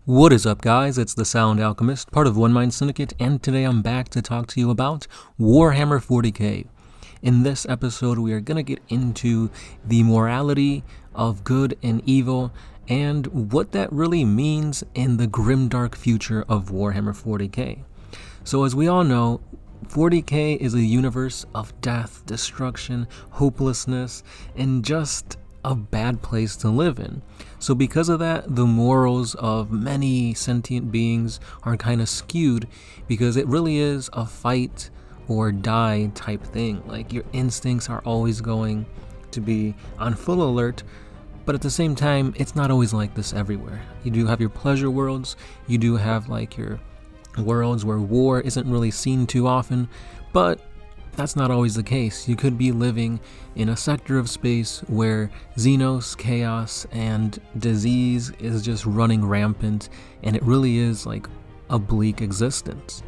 What is up, guys? It's the Sound Alchemist, part of One Mind Syndicate, and today I'm back to talk to you about Warhammer 40k. In this episode, we are going to get into the morality of good and evil and what that really means in the grimdark future of Warhammer 40k. So as we all know, 40k is a universe of death, destruction, hopelessness, and just a bad place to live in. So because of that, the morals of many sentient beings are kind of skewed because it really is a fight or die type thing. Like, your instincts are always going to be on full alert, but at the same time, it's not always like this everywhere. You do have your pleasure worlds, you do have like your worlds where war isn't really seen too often, but that's not always the case. You could be living in a sector of space where Xenos, chaos, and disease is just running rampant, and it really is like a bleak existence.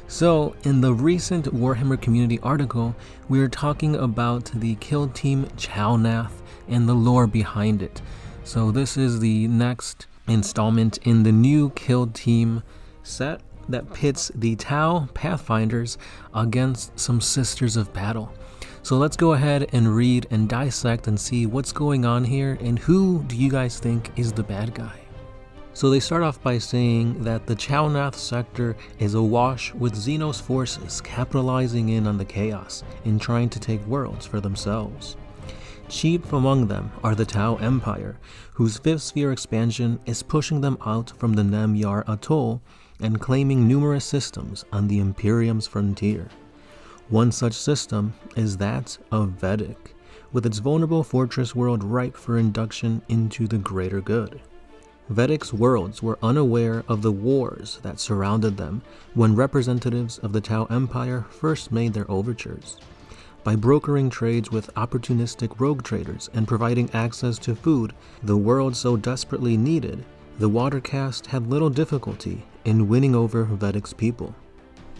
So, in the recent Warhammer community article, we are talking about the kill team Chalnath and the lore behind it. So this is the next installment in the new kill team set that pits the Tau Pathfinders against some Sisters of Battle. So let's go ahead and read and dissect and see what's going on here and who do you guys think is the bad guy. So they start off by saying that the Chalnath sector is awash with Xenos forces capitalizing in on the chaos and trying to take worlds for themselves. Chief among them are the Tau Empire, whose fifth sphere expansion is pushing them out from the Nem-Yar Atoll and claiming numerous systems on the Imperium's frontier. One such system is that of Vedic, with its vulnerable fortress world ripe for induction into the greater good. Vedic's worlds were unaware of the wars that surrounded them when representatives of the Tau Empire first made their overtures. By brokering trades with opportunistic rogue traders and providing access to food the world so desperately needed, the Watercast had little difficulty in winning over Vedic's people.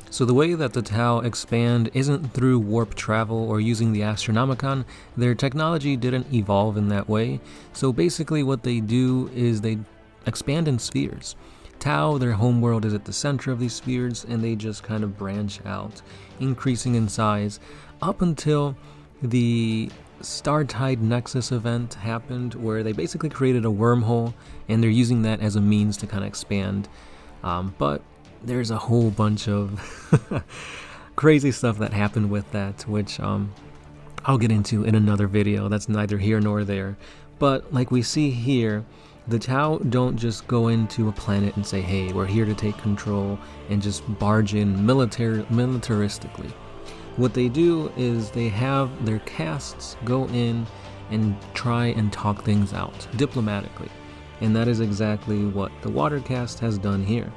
So the way that the Tau expand isn't through warp travel or using the Astronomicon. Their technology didn't evolve in that way, so basically what they do is they expand in spheres. Tau, their homeworld, is at the center of these spheres, and they just kind of branch out, increasing in size, up until the Startide Nexus event happened, where they basically created a wormhole, and they're using that as a means to kind of expand. But there's a whole bunch of crazy stuff that happened with that, which I'll get into in another video. That's neither here nor there. But like we see here, the Tau don't just go into a planet and say, hey, we're here to take control, and just barge in militaristically. What they do is they have their casts go in and try and talk things out diplomatically. And that is exactly what the Watercast has done here.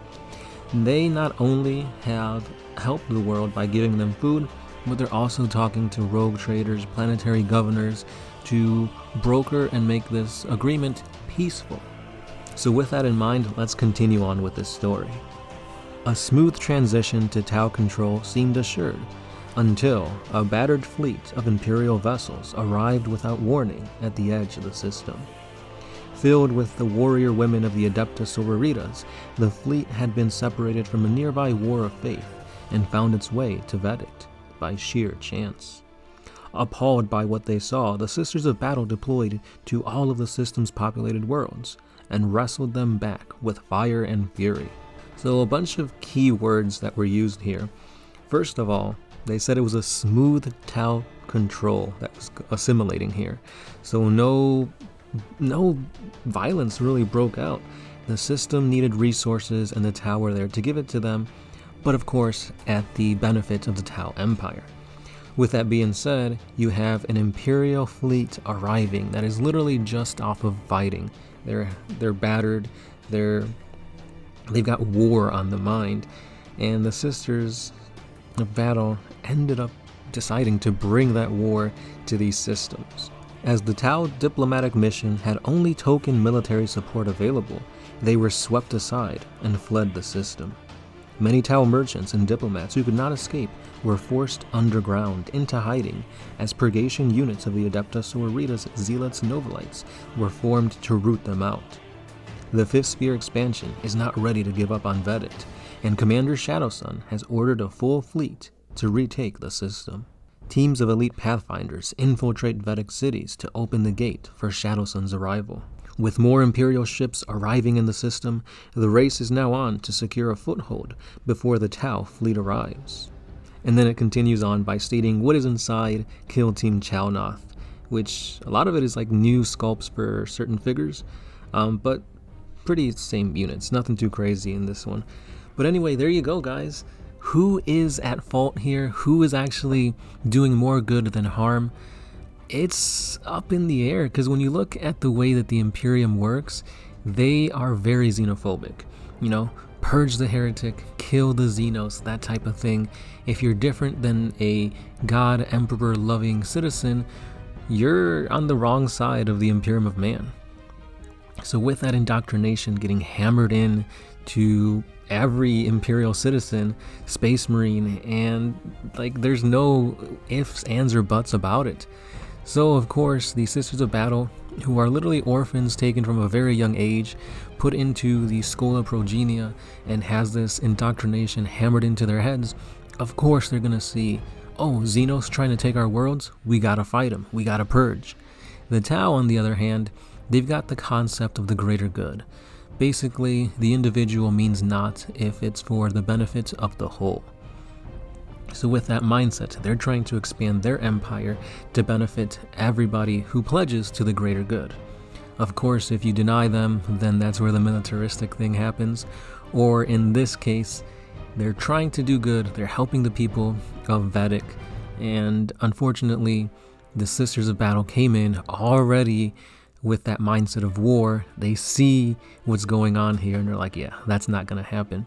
They not only have helped the world by giving them food, but they're also talking to rogue traders, planetary governors, to broker and make this agreement peaceful. So with that in mind, let's continue on with this story. A smooth transition to Tau control seemed assured, until a battered fleet of Imperial vessels arrived without warning at the edge of the system. Filled with the warrior women of the Adepta Sororitas, the fleet had been separated from a nearby war of faith and found its way to Vedic by sheer chance. Appalled by what they saw, the Sisters of Battle deployed to all of the system's populated worlds and wrestled them back with fire and fury. So a bunch of key words that were used here. First of all, they said it was a smooth Tau control that was assimilating here. So no violence really broke out. The system needed resources, and the Tau were there to give it to them, but of course at the benefit of the Tau Empire. With that being said, you have an Imperial fleet arriving that is literally just off of fighting. They're battered, they've got war on the mind, and the Sisters of Battle ended up deciding to bring that war to these systems. As the Tau diplomatic mission had only token military support available, they were swept aside and fled the system. Many Tau merchants and diplomats who could not escape were forced underground into hiding as purgation units of the Adepta Sororitas Zealots Novelites were formed to root them out. The Fifth Sphere expansion is not ready to give up on Vedit, and Commander Shadowsun has ordered a full fleet to retake the system. Teams of elite Pathfinders infiltrate Vedic cities to open the gate for Shadowsun's arrival. With more Imperial ships arriving in the system, the race is now on to secure a foothold before the Tau fleet arrives. And then it continues on by stating what is inside Kill Team Chalnoth, which a lot of it is like new sculpts for certain figures, but pretty same units, nothing too crazy in this one. But anyway, there you go, guys. Who is at fault here? Who is actually doing more good than harm? It's up in the air, because when you look at the way that the Imperium works, they are very xenophobic. You know, purge the heretic, kill the Xenos, that type of thing. If you're different than a god, emperor loving citizen, you're on the wrong side of the Imperium of Man. So with that indoctrination getting hammered in to every Imperial citizen, Space Marine, and like there's no ifs, ands, or buts about it. So of course the Sisters of Battle, who are literally orphans taken from a very young age, put into the Schola Progenia, and has this indoctrination hammered into their heads, of course they're gonna see, oh, Xenos trying to take our worlds, we gotta fight him, we gotta purge. The Tau, on the other hand, they've got the concept of the greater good. Basically, the individual means naught if it's for the benefit of the whole. So with that mindset, they're trying to expand their empire to benefit everybody who pledges to the greater good. Of course, if you deny them, then that's where the militaristic thing happens. Or in this case, they're trying to do good, they're helping the people of Vedic, and unfortunately, the Sisters of Battle came in already with that mindset of war. They see what's going on here and they're like, yeah, that's not gonna happen.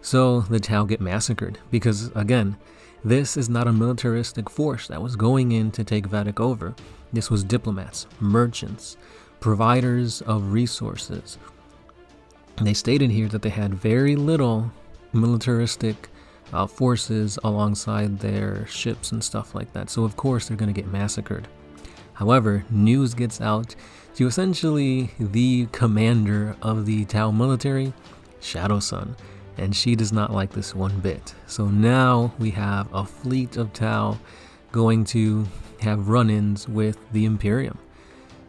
So the Tau get massacred because, again, this is not a militaristic force that was going in to take Vedic over. This was diplomats, merchants, providers of resources. They stated here that they had very little militaristic forces alongside their ships and stuff like that. So of course they're gonna get massacred. However, news gets out to essentially the commander of the Tau military, Shadowsun, and she does not like this one bit. So now we have a fleet of Tau going to have run-ins with the Imperium.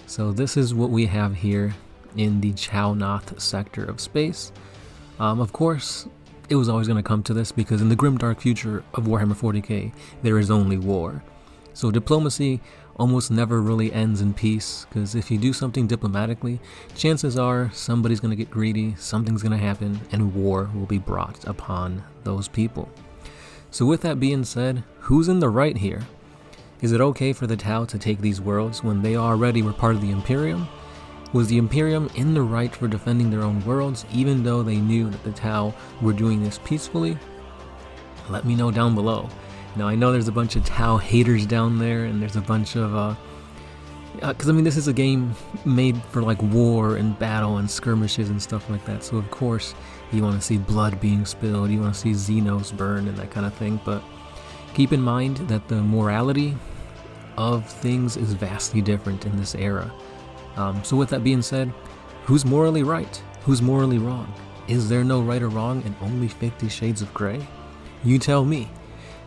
So this is what we have here in the Chalnoth sector of space. Of course, it was always going to come to this because in the grimdark future of Warhammer 40k, there is only war. So diplomacy almost never really ends in peace, because if you do something diplomatically, chances are somebody's going to get greedy, something's going to happen, and war will be brought upon those people. So with that being said, who's in the right here? Is it okay for the Tau to take these worlds when they already were part of the Imperium? Was the Imperium in the right for defending their own worlds, even though they knew that the Tau were doing this peacefully? Let me know down below. Now, I know there's a bunch of Tau haters down there, and there's a bunch of, because I mean, this is a game made for like war and battle and skirmishes and stuff like that, so of course you want to see blood being spilled, you want to see Xenos burn and that kind of thing, but keep in mind that the morality of things is vastly different in this era. So with that being said, who's morally right? Who's morally wrong? Is there no right or wrong and only 50 shades of gray? You tell me.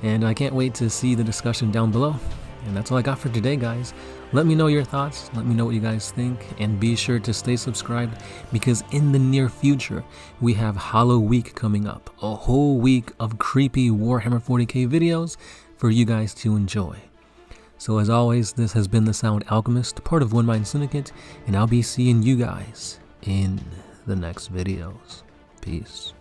And I can't wait to see the discussion down below. And that's all I got for today, guys. Let me know your thoughts, let me know what you guys think, and be sure to stay subscribed, because in the near future, we have Hollow Week coming up. A whole week of creepy Warhammer 40k videos for you guys to enjoy. So as always, this has been the Sound Alchemist, part of One Mind Syndicate, and I'll be seeing you guys in the next videos. Peace.